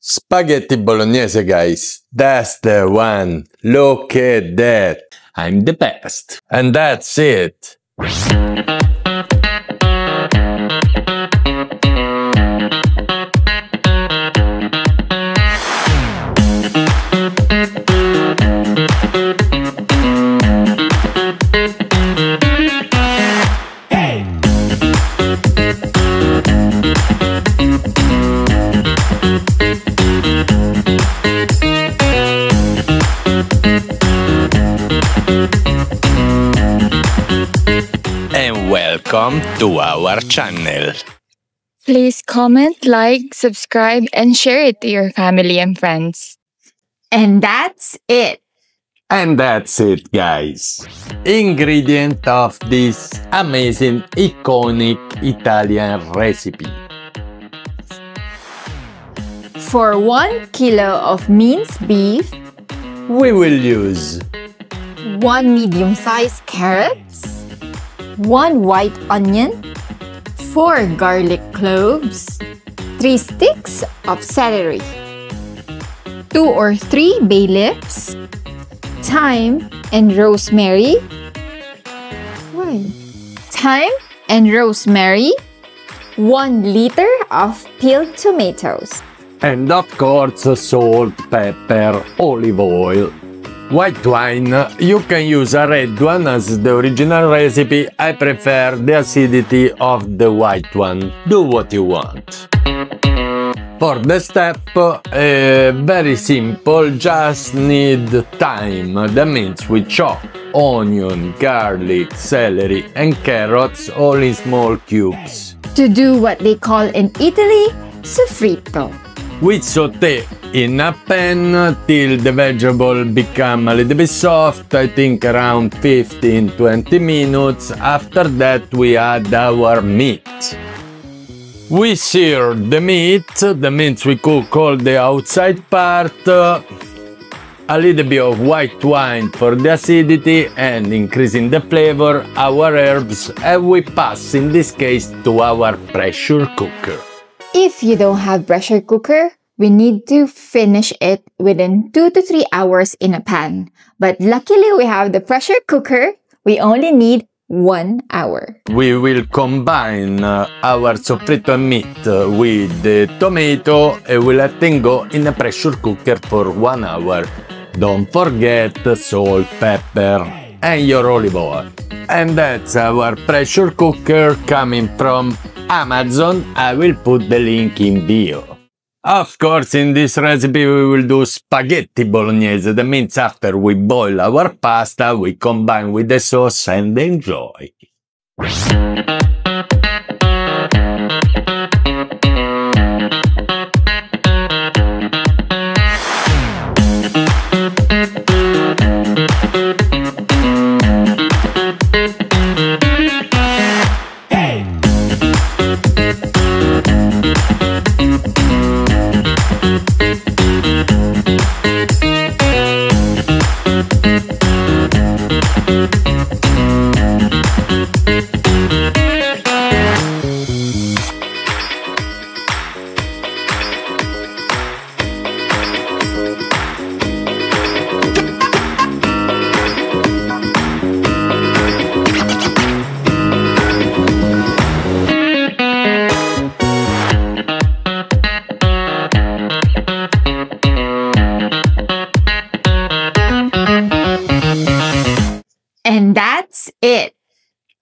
Spaghetti Bolognese, guys. That's the one. Look at that. I'm the best. And that's it. And welcome to our channel. Please comment, like, subscribe, and share it to your family and friends. And that's it. And that's it, guys. Ingredient of this amazing, iconic Italian recipe. For 1 kilo of minced beef, We will use 1 medium-sized carrots, 1 white onion, 4 garlic cloves, 3 sticks of celery, 2 or 3 bay leaves, thyme and rosemary, thyme and rosemary, 1 liter of peeled tomatoes, and of course salt, pepper, olive oil. White wine, you can use a red one as the original recipe. I prefer the acidity of the white one. Do what you want. For the step, very simple, just need thyme. That means we chop onion, garlic, celery and carrots all in small cubes. to do what they call in Italy, soffritto. We saute in a pan till the vegetable become a little bit soft, I think around 15-20 minutes. After that we add our meat. We sear the meat, that means we cook all the outside part, a little bit of white wine for the acidity and increasing the flavor, our herbs, and we pass in this case to our pressure cooker. If you don't have pressure cooker, we need to finish it within 2 to 3 hours in a pan. But luckily we have the pressure cooker. We only need 1 hour. We will combine our soffritto meat with the tomato and we'll let them go in a pressure cooker for 1 hour. Don't forget salt, pepper and your olive oil. And that's our pressure cooker coming from Amazon. I will put the link in bio. Of course, in this recipe we will do spaghetti bolognese. That means after we boil our pasta, we combine with the sauce and enjoy. And that's it.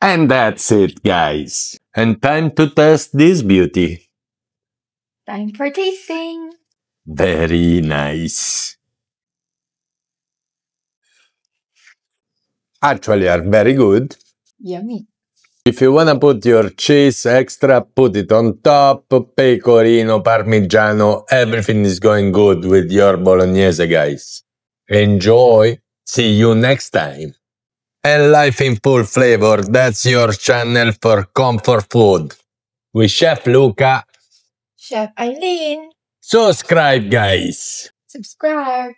And that's it, guys. And time to test this beauty. Time for tasting. Very nice. Actually are very good. Yummy. If you wanna put your cheese extra, put it on top, pecorino, parmigiano, everything is going good with your bolognese, guys. Enjoy! See you next time! And Life in Full Flavor, that's your channel for comfort food. With Chef Luca. Chef Eileen. Subscribe, guys! Subscribe.